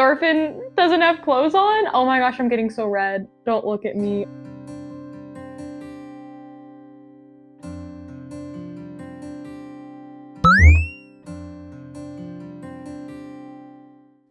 Thorfinn doesn't have clothes on? Oh my gosh, I'm getting so red. Don't look at me.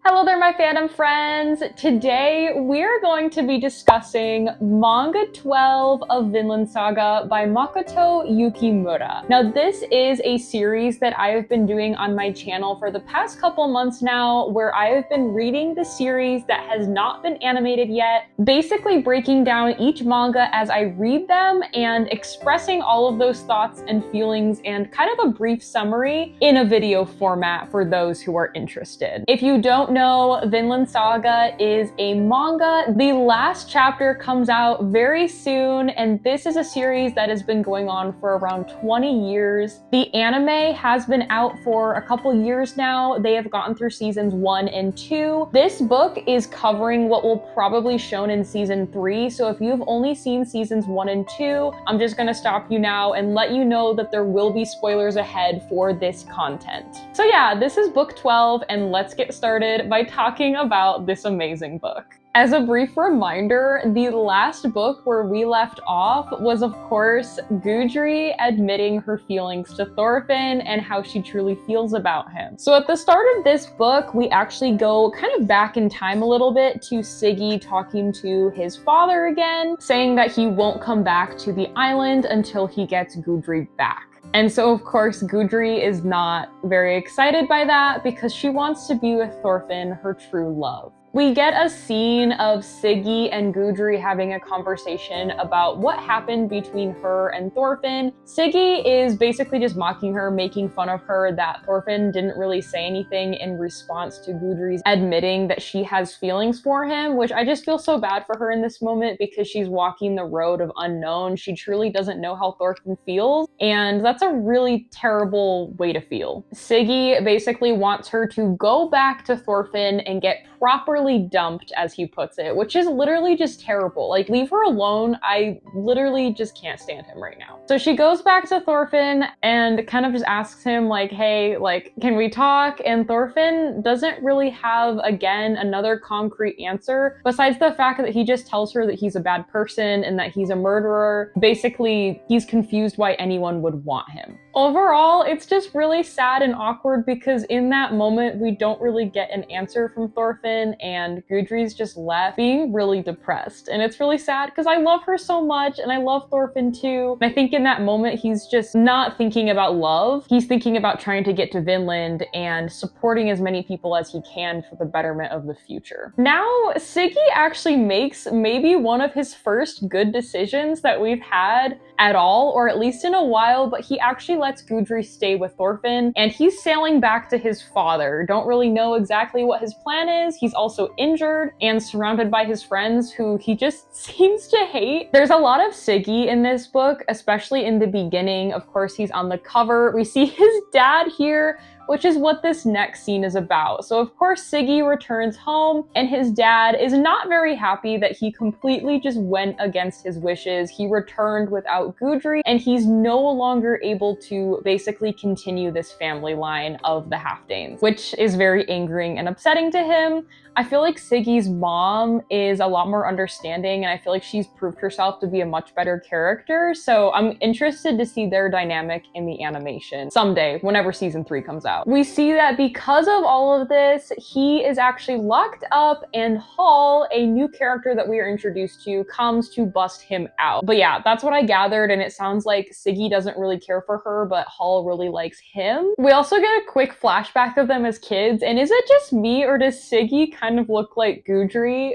Hello there, my fandom friends. Today, we're going to be discussing Manga 12 of Vinland Saga by Makoto Yukimura. Now, this is a series that I have been doing on my channel for the past couple months now, where I have been reading the series that has not been animated yet, basically breaking down each manga as I read them and expressing all of those thoughts and feelings and kind of a brief summary in a video format for those who are interested. If you don't know, Vinland Saga is a manga. The last chapter comes out very soon, and this is a series that has been going on for around 20 years. The anime has been out for a couple years now. They have gotten through seasons 1 and 2. This book is covering what will probably shown in season 3, so if you've only seen seasons 1 and 2, I'm just gonna stop you now and let you know that there will be spoilers ahead for this content. So yeah, this is book 12, and let's get started by talking about this amazing book. As a brief reminder, the last book where we left off was, of course, Gudri admitting her feelings to Thorfinn and how she truly feels about him. So at the start of this book, we actually go kind of back in time a little bit to Siggy talking to his father again, saying that he won't come back to the island until he gets Gudri back. And so, of course, Gudri is not very excited by that because she wants to be with Thorfinn, her true love. We get a scene of Siggy and Gudri having a conversation about what happened between her and Thorfinn. Siggy is basically just mocking her, making fun of her that Thorfinn didn't really say anything in response to Gudri's admitting that she has feelings for him, which I just feel so bad for her in this moment because she's walking the road of unknown. She truly doesn't know how Thorfinn feels, and that's a really terrible way to feel. Siggy basically wants her to go back to Thorfinn and get properly dumped, as he puts it, which is literally just terrible. Like, leave her alone. I literally just can't stand him right now. So she goes back to Thorfinn and kind of just asks him like, hey, like, can we talk? And Thorfinn doesn't really have, again, another concrete answer besides the fact that he just tells her that he's a bad person and that he's a murderer. Basically, he's confused why anyone would want him. Overall, it's just really sad and awkward because in that moment, we don't really get an answer from Thorfinn, and Gudri's just left being really depressed. And it's really sad because I love her so much and I love Thorfinn too. And I think in that moment, he's just not thinking about love. He's thinking about trying to get to Vinland and supporting as many people as he can for the betterment of the future. Now, Siggy actually makes maybe one of his first good decisions that we've had at all, or at least in a while, but he actually lets Gudri stay with Thorfinn, and he's sailing back to his father. Don't really know exactly what his plan is. He's also injured and surrounded by his friends who he just seems to hate. There's a lot of Siggy in this book, especially in the beginning. Of course, he's on the cover. We see his dad here, which is what this next scene is about. So of course, Siggy returns home and his dad is not very happy that he completely just went against his wishes. He returned without Gudri and he's no longer able to basically continue this family line of the Halfdanes, which is very angering and upsetting to him. I feel like Siggy's mom is a lot more understanding, and I feel like she's proved herself to be a much better character, so I'm interested to see their dynamic in the animation someday, whenever season 3 comes out. We see that because of all of this, he is actually locked up, and Hall, a new character that we are introduced to, comes to bust him out. But yeah, that's what I gathered, and it sounds like Siggy doesn't really care for her, but Hall really likes him. We also get a quick flashback of them as kids, and is it just me, or does Siggy kind of look like Gudri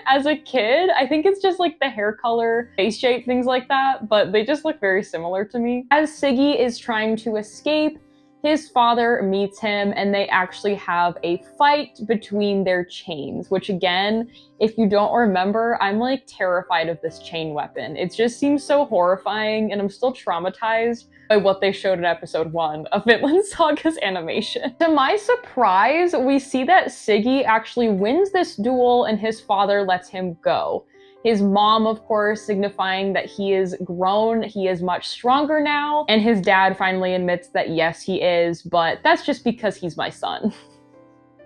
as a kid? I think it's just like the hair color, face shape, things like that, but they just look very similar to me. As Siggy is trying to escape, his father meets him and they actually have a fight between their chains, which again, if you don't remember, I'm like terrified of this chain weapon. It just seems so horrifying and I'm still traumatized by what they showed in episode 1 of Vinland Saga's animation. To my surprise, we see that Siggy actually wins this duel and his father lets him go. His mom, of course, signifying that he is grown, he is much stronger now, and his dad finally admits that yes, he is, but that's just because he's my son.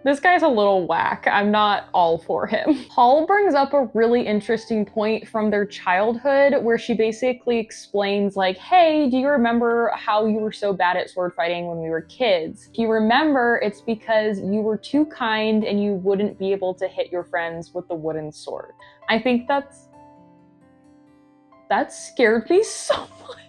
This guy's a little whack. I'm not all for him. Hall brings up a really interesting point from their childhood where she basically explains like, hey, do you remember how you were so bad at sword fighting when we were kids? If you remember, it's because you were too kind and you wouldn't be able to hit your friends with the wooden sword. I think that scared me so much.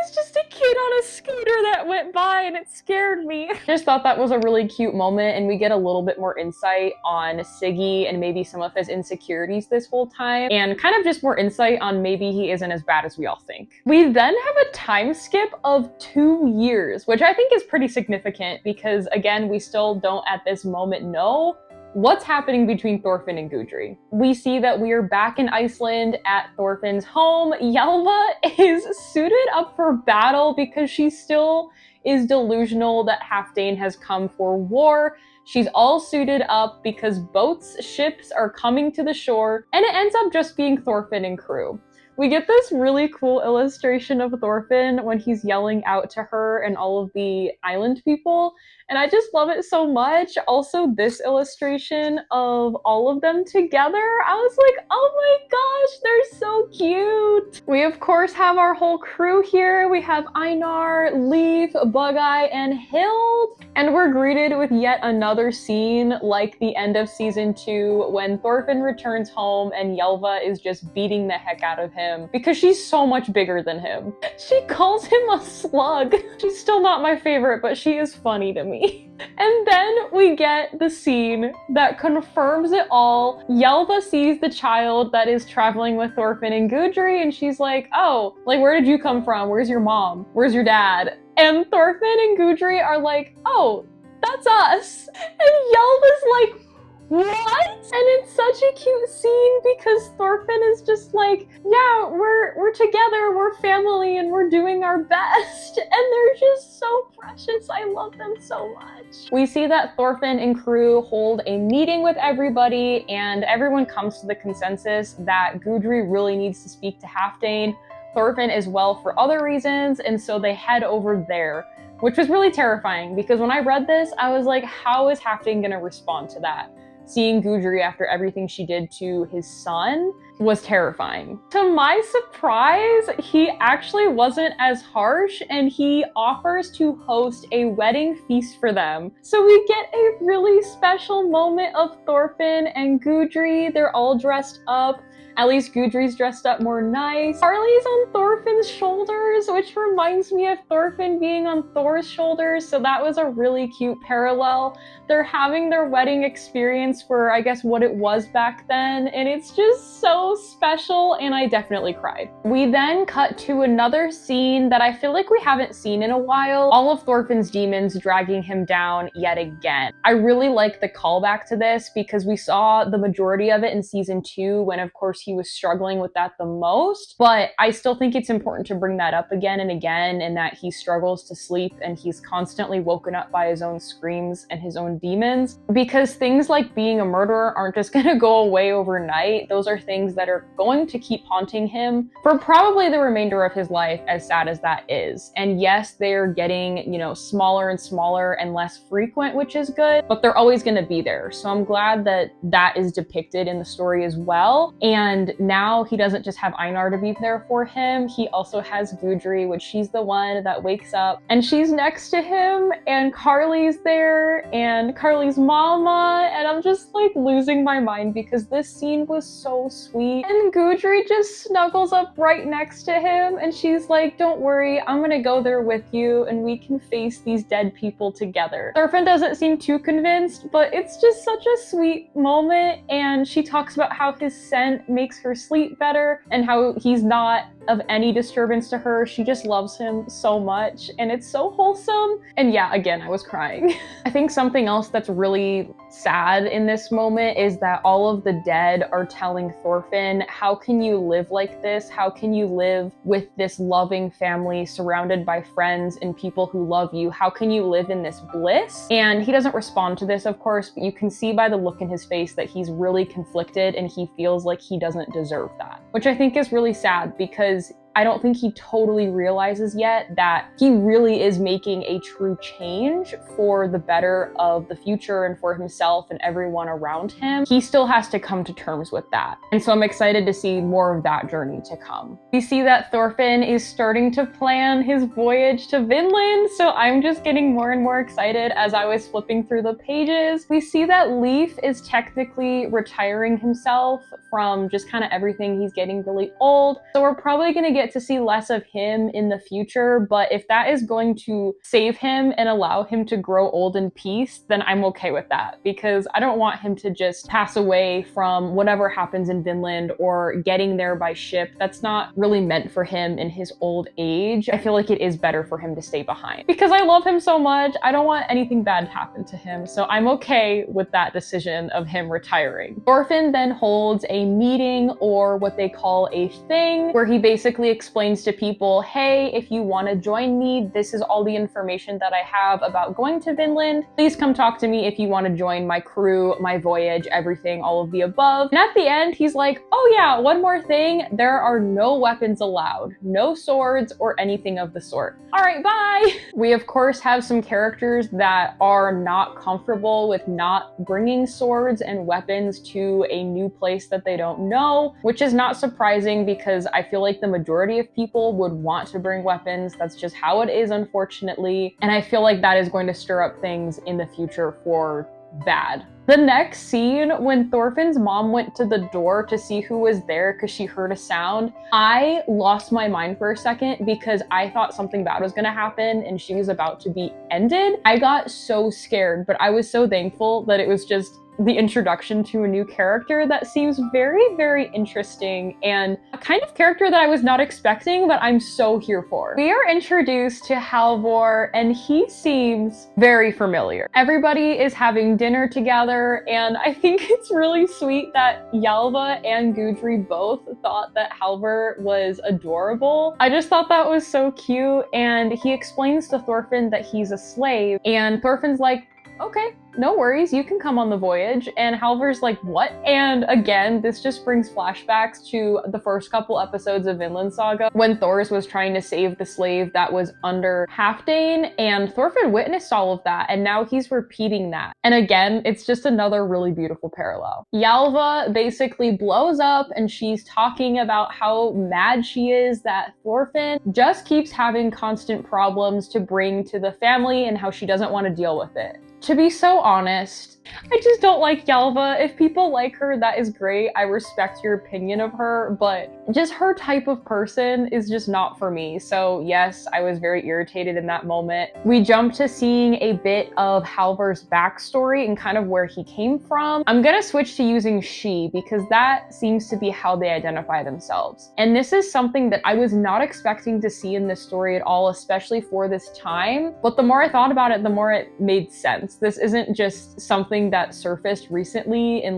It's just a kid on a scooter that went by and it scared me. I just thought that was a really cute moment, and we get a little bit more insight on Siggy and maybe some of his insecurities this whole time, and kind of just more insight on maybe he isn't as bad as we all think. We then have a time skip of 2 years, which I think is pretty significant because, again, we still don't at this moment know what's happening between Thorfinn and Gudri. We see that we are back in Iceland at Thorfinn's home. Jelva is suited up for battle because she still is delusional that Halfdane has come for war. She's all suited up because boats, ships are coming to the shore, and it ends up just being Thorfinn and crew. We get this really cool illustration of Thorfinn when he's yelling out to her and all of the island people, and I just love it so much. Also, this illustration of all of them together, I was like, oh my gosh, they're so cute. We of course have our whole crew here. We have Einar, Leif, Bug-Eye, and Hild, and we're greeted with yet another scene like the end of season 2 when Thorfinn returns home and Jelva is just beating the heck out of him because she's so much bigger than him. She calls him a slug. She's still not my favorite, but she is funny to me. And then we get the scene that confirms it all. Jelva sees the child that is traveling with Thorfinn and Gudri, and she's like, oh, like, where did you come from? Where's your mom? Where's your dad? And Thorfinn and Gudri are like, oh, that's us. And Jelva's like, what? And it's such a cute scene because Thorfinn is just like, yeah, we're together, we're family, and we're doing our best. And they're just so precious. I love them so much. We see that Thorfinn and crew hold a meeting with everybody, and everyone comes to the consensus that Gudri really needs to speak to Halfdane, Thorfinn as well for other reasons, and so they head over there, which was really terrifying because when I read this, I was like, how is Halfdane gonna respond to that? Seeing Gudri after everything she did to his son was terrifying. To my surprise, he actually wasn't as harsh and he offers to host a wedding feast for them. So we get a really special moment of Thorfinn and Gudri. They're all dressed up. At least Gudri's dressed up more nice. Harley's on Thorfinn's shoulders, which reminds me of Thorfinn being on Thor's shoulders, so that was a really cute parallel. They're having their wedding experience for, I guess, what it was back then, and it's just so special, and I definitely cried. We then cut to another scene that I feel like we haven't seen in a while. All of Thorfinn's demons dragging him down yet again. I really like the callback to this because we saw the majority of it in season 2 when, of course, he was struggling with that the most, but I still think it's important to bring that up again and again, and that he struggles to sleep and he's constantly woken up by his own screams and his own demons, because things like being a murderer aren't just gonna go away overnight. Those are things that are going to keep haunting him for probably the remainder of his life, as sad as that is. And yes, they're getting, smaller and smaller and less frequent, which is good, but they're always gonna be there. So I'm glad that that is depicted in the story as well. And now he doesn't just have Einar to be there for him, he also has Gudri, which she's the one that wakes up and she's next to him, and Carly's there, and Carly's mama, and I'm just like losing my mind because this scene was so sweet. And Gudri just snuggles up right next to him and she's like, don't worry, I'm gonna go there with you and we can face these dead people together. Thorfinn doesn't seem too convinced, but it's just such a sweet moment, and she talks about how his scent makes her sleep better and how he's not of any disturbance to her. She just loves him so much, and it's so wholesome. And yeah, again, I was crying. I think something else that's really sad in this moment is that all of the dead are telling Thorfinn, how can you live like this? How can you live with this loving family surrounded by friends and people who love you? How can you live in this bliss? And he doesn't respond to this, of course, but you can see by the look in his face that he's really conflicted and he feels like he doesn't deserve that, which I think is really sad because I don't think he totally realizes yet that he really is making a true change for the better of the future and for himself and everyone around him. He still has to come to terms with that. And so I'm excited to see more of that journey to come. We see that Thorfinn is starting to plan his voyage to Vinland, so I'm just getting more and more excited as I was flipping through the pages. We see that Leif is technically retiring himself from just kind of everything. He's getting really old, so we're probably going to get to see less of him in the future, but if that is going to save him and allow him to grow old in peace, then I'm okay with that, because I don't want him to just pass away from whatever happens in Vinland or getting there by ship. That's not really meant for him in his old age. I feel like it is better for him to stay behind because I love him so much. I don't want anything bad to happen to him, so I'm okay with that decision of him retiring. Thorfinn then holds a meeting, or what they call a thing, where he basically explains to people, hey, if you want to join me, this is all the information that I have about going to Vinland. Please come talk to me if you want to join my crew, my voyage, everything, all of the above. And at the end, he's like, oh yeah, one more thing, there are no weapons allowed, no swords or anything of the sort. All right, bye. We of course have some characters that are not comfortable with not bringing swords and weapons to a new place that they don't know, which is not surprising because I feel like the majority of people would want to bring weapons. That's just how it is, unfortunately. And I feel like that is going to stir up things in the future for bad. The next scene, when Thorfinn's mom went to the door to see who was there because she heard a sound, I lost my mind for a second because I thought something bad was gonna happen and she was about to be ended. I got so scared, but I was so thankful that it was just the introduction to a new character that seems very, very interesting and a kind of character that I was not expecting, but I'm so here for. We are introduced to Halvor and he seems very familiar. Everybody is having dinner together and I think it's really sweet that Hjalva and Gudri both thought that Halvor was adorable. I just thought that was so cute, and he explains to Thorfinn that he's a slave and Thorfinn's like, okay, no worries, you can come on the voyage. And Halvor's like, what? And again, this just brings flashbacks to the first couple episodes of Vinland Saga when Thors was trying to save the slave that was under Halfdane, and Thorfinn witnessed all of that, and now he's repeating that. And again, it's just another really beautiful parallel. Hjalva basically blows up and she's talking about how mad she is that Thorfinn just keeps having constant problems to bring to the family and how she doesn't want to deal with it. To be so honest, I just don't like Hjalva. If people like her, that is great. I respect your opinion of her, but just her type of person is just not for me. So yes, I was very irritated in that moment. We jump to seeing a bit of Halvor's backstory and kind of where he came from. I'm gonna switch to using she because that seems to be how they identify themselves. And this is something that I was not expecting to see in this story at all, especially for this time. But the more I thought about it, the more it made sense. This isn't just something that surfaced recently in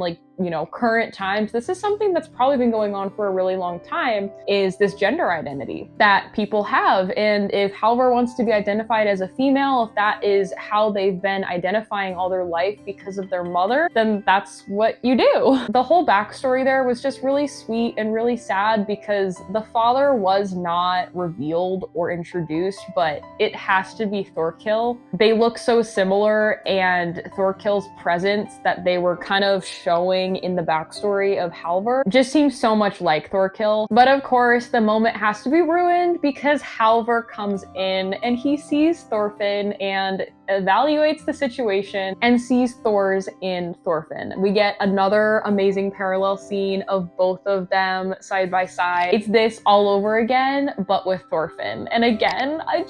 current times. This is something that's probably been going on for a really long time, is this gender identity that people have. And if Halvor wants to be identified as a female, if that is how they've been identifying all their life because of their mother, then that's what you do. The whole backstory there was just really sweet and really sad because the father was not revealed or introduced, but it has to be Thorkill. They look so similar, and Thorkill's presence that they were kind of showing in the backstory of Halvor just seems so much like Thorkill. But of course, the moment has to be ruined because Halvor comes in and he sees Thorfinn and evaluates the situation and sees Thors in Thorfinn. We get another amazing parallel scene of both of them side by side. It's this all over again, but with Thorfinn. And again, I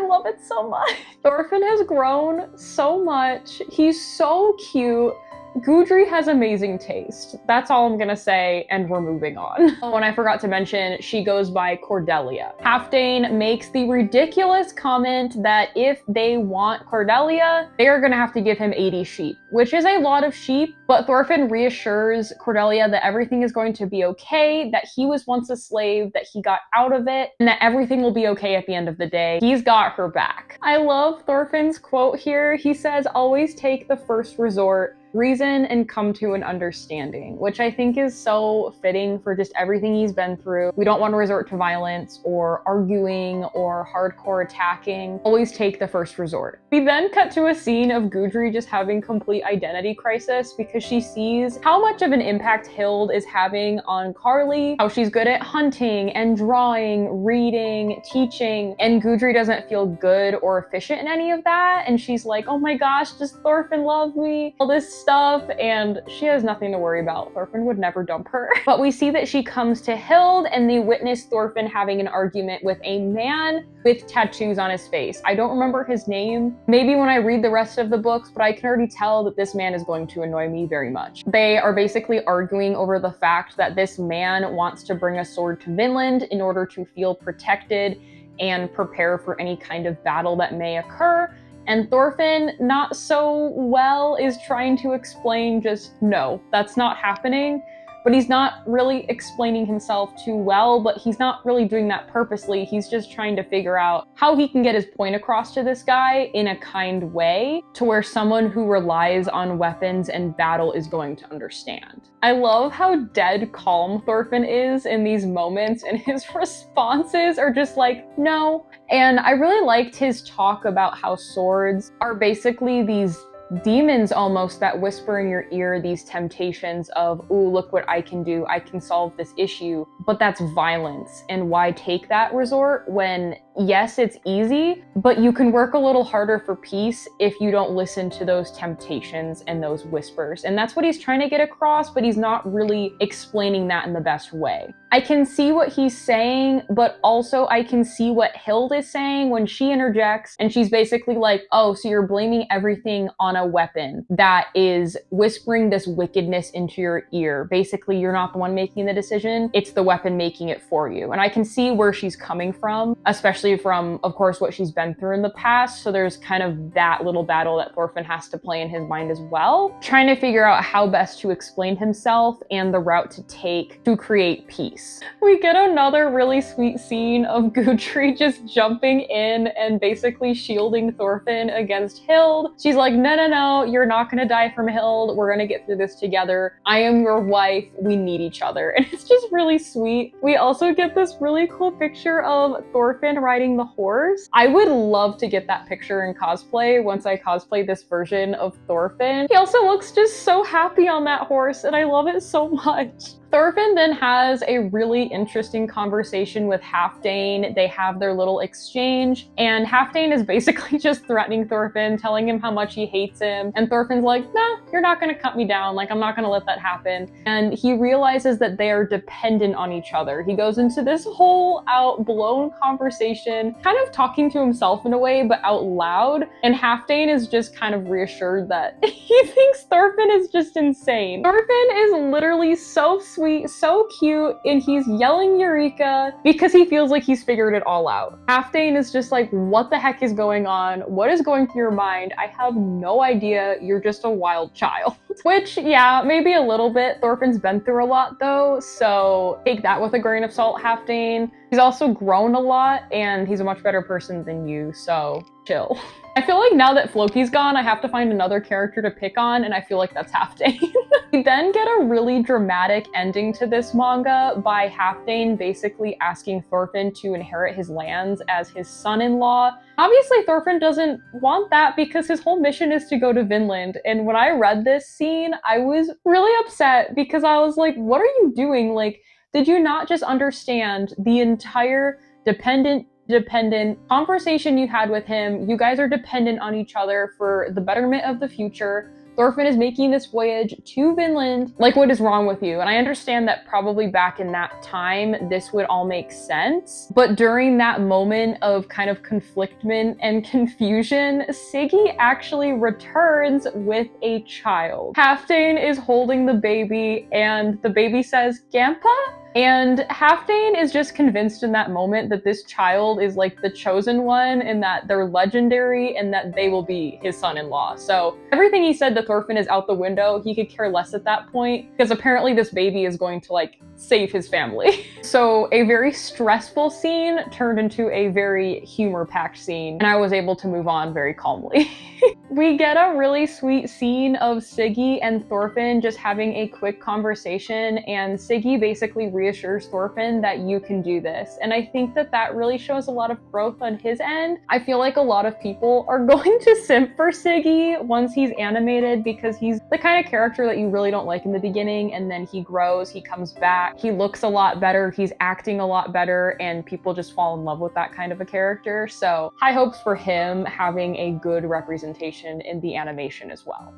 love it so much. Thorfinn has grown so much. He's so cute. Gudri has amazing taste. That's all I'm gonna say, and we're moving on. Oh, and I forgot to mention, she goes by Cordelia. Halfdane makes the ridiculous comment that if they want Cordelia, they are gonna have to give him 80 sheep, which is a lot of sheep, but Thorfinn reassures Cordelia that everything is going to be okay, that he was once a slave, that he got out of it, and that everything will be okay at the end of the day. He's got her back. I love Thorfinn's quote here. He says, always take the first resort. reason and come to an understanding, which I think is so fitting for just everything he's been through. We don't want to resort to violence or arguing or hardcore attacking. Always take the first resort. We then cut to a scene of Gudry just having complete identity crisis because she sees how much of an impact Hild is having on Carly, how she's good at hunting and drawing, reading, teaching, and Gudry doesn't feel good or efficient in any of that. And she's like, oh my gosh, does Thorfinn love me? All this stuff, and she has nothing to worry about. Thorfinn would never dump her. But we see that she comes to Hild and they witness Thorfinn having an argument with a man with tattoos on his face. I don't remember his name. Maybe when I read the rest of the books, but I can already tell that this man is going to annoy me very much. They are basically arguing over the fact that this man wants to bring a sword to Vinland in order to feel protected and prepare for any kind of battle that may occur. And Thorfinn, not so well, is trying to explain just, no, that's not happening. But he's not really explaining himself too well, but he's not really doing that purposely. He's just trying to figure out how he can get his point across to this guy in a kind way to where someone who relies on weapons and battle is going to understand. I love how dead calm Thorfinn is in these moments, and his responses are just like, no. And I really liked his talk about how swords are basically these demons almost that whisper in your ear these temptations of, ooh, look what I can do, I can solve this issue, but that's violence. And why take that resort when, yes, it's easy, but you can work a little harder for peace if you don't listen to those temptations and those whispers. And that's what he's trying to get across, but he's not really explaining that in the best way. I can see what he's saying, but also I can see what Hild is saying when she interjects and she's basically like, oh, so you're blaming everything on a weapon that is whispering this wickedness into your ear. Basically, you're not the one making the decision, it's the weapon making it for you. And I can see where she's coming from, especially from, of course, what she's been through in the past. So there's kind of that little battle that Thorfinn has to play in his mind as well, trying to figure out how best to explain himself and the route to take to create peace. We get another really sweet scene of Gudry just jumping in and basically shielding Thorfinn against Hild. She's like, no, you're not gonna die from Hild. We're gonna get through this together. I am your wife. We need each other. And it's just really sweet. We also get this really cool picture of Thorfinn riding the horse. I would love to get that picture in cosplay once I cosplay this version of Thorfinn. He also looks just so happy on that horse, and I love it so much. Thorfinn then has a really interesting conversation with Halfdane. They have their little exchange, and Halfdane is basically just threatening Thorfinn, telling him how much he hates him. And Thorfinn's like, nah, you're not gonna cut me down. Like, I'm not gonna let that happen. And he realizes that they are dependent on each other. He goes into this whole out blown conversation, kind of talking to himself in a way, but out loud. And Halfdane is just kind of reassured that he thinks Thorfinn is just insane. Thorfinn is literally so sweet, so cute, and he's yelling Eureka because he feels like he's figured it all out. Halfdane is just like, what the heck is going on? What is going through your mind? I have no idea. You're just a wild child. Which, yeah, maybe a little bit. Thorfinn's been through a lot though, so take that with a grain of salt, Halfdane. He's also grown a lot, and he's a much better person than you, so chill. I feel like now that Floki's gone, I have to find another character to pick on, and I feel like that's Halfdane. We then get a really dramatic ending to this manga by Halfdane basically asking Thorfinn to inherit his lands as his son-in-law. Obviously, Thorfinn doesn't want that because his whole mission is to go to Vinland. And when I read this scene, I was really upset because I was like, what are you doing? Like, did you not just understand the entire dependent conversation you had with him? You guys are dependent on each other for the betterment of the future. Thorfinn is making this voyage to Vinland. Like, what is wrong with you? And I understand that probably back in that time, this would all make sense. But during that moment of kind of conflictment and confusion, Siggy actually returns with a child. Halfdane is holding the baby, and the baby says, Gampa? And Halfdane is just convinced in that moment that this child is like the chosen one and that they're legendary and that they will be his son-in-law. So everything he said to Thorfinn is out the window. He could care less at that point because apparently this baby is going to like save his family. So a very stressful scene turned into a very humor-packed scene, and I was able to move on very calmly. We get a really sweet scene of Siggy and Thorfinn just having a quick conversation, and Siggy basically reassures Thorfinn that you can do this. And I think that that really shows a lot of growth on his end. I feel like a lot of people are going to simp for Siggy once he's animated, because he's the kind of character that you really don't like in the beginning, and then he grows, he comes back, he looks a lot better, he's acting a lot better, and people just fall in love with that kind of a character. So high hopes for him having a good representation in the animation as well.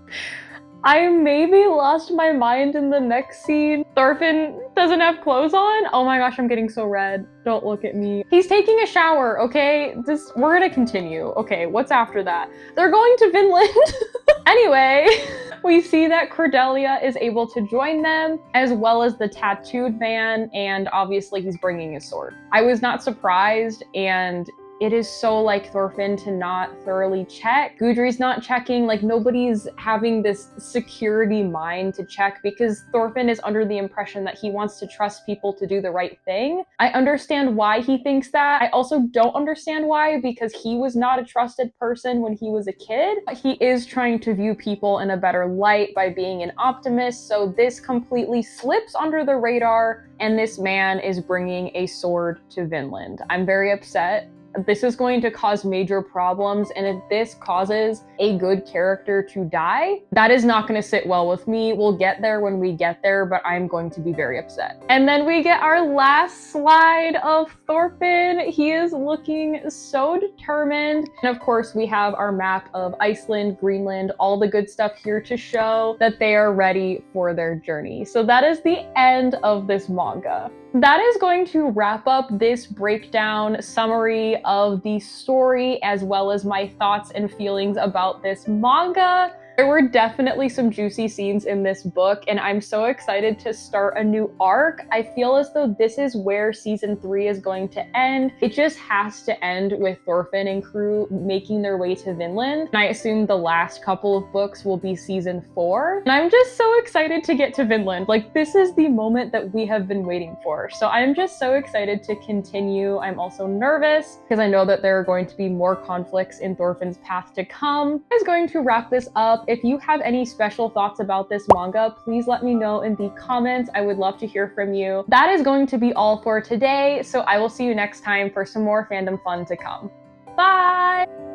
I maybe lost my mind in the next scene. Thorfinn doesn't have clothes on. Oh my gosh, I'm getting so red. Don't look at me. He's taking a shower, okay? We're gonna continue. Okay, what's after that? They're going to Vinland. Anyway, we see that Cordelia is able to join them, as well as the tattooed man, and obviously he's bringing his sword. I was not surprised, and it is so like Thorfinn to not thoroughly check. Gudri's not checking, like nobody's having this security mind to check, because Thorfinn is under the impression that he wants to trust people to do the right thing. I understand why he thinks that. I also don't understand why, because he was not a trusted person when he was a kid. He is trying to view people in a better light by being an optimist, so this completely slips under the radar, and this man is bringing a sword to Vinland. I'm very upset. This is going to cause major problems, and if this causes a good character to die, that is not going to sit well with me. We'll get there when we get there, but I'm going to be very upset. And then we get our last slide of Thorfinn. He is looking so determined. And of course, we have our map of Iceland, Greenland, all the good stuff here to show that they are ready for their journey. So that is the end of this manga. That is going to wrap up this breakdown summary of the story, as well as my thoughts and feelings about this manga. There were definitely some juicy scenes in this book, and I'm so excited to start a new arc. I feel as though this is where season 3 is going to end. It just has to end with Thorfinn and crew making their way to Vinland. And I assume the last couple of books will be season 4. And I'm just so excited to get to Vinland. Like, this is the moment that we have been waiting for. So I'm just so excited to continue. I'm also nervous because I know that there are going to be more conflicts in Thorfinn's path to come. I was going to wrap this up. If you have any special thoughts about this manga, please let me know in the comments. I would love to hear from you. That is going to be all for today, so I will see you next time for some more fandom fun to come. Bye!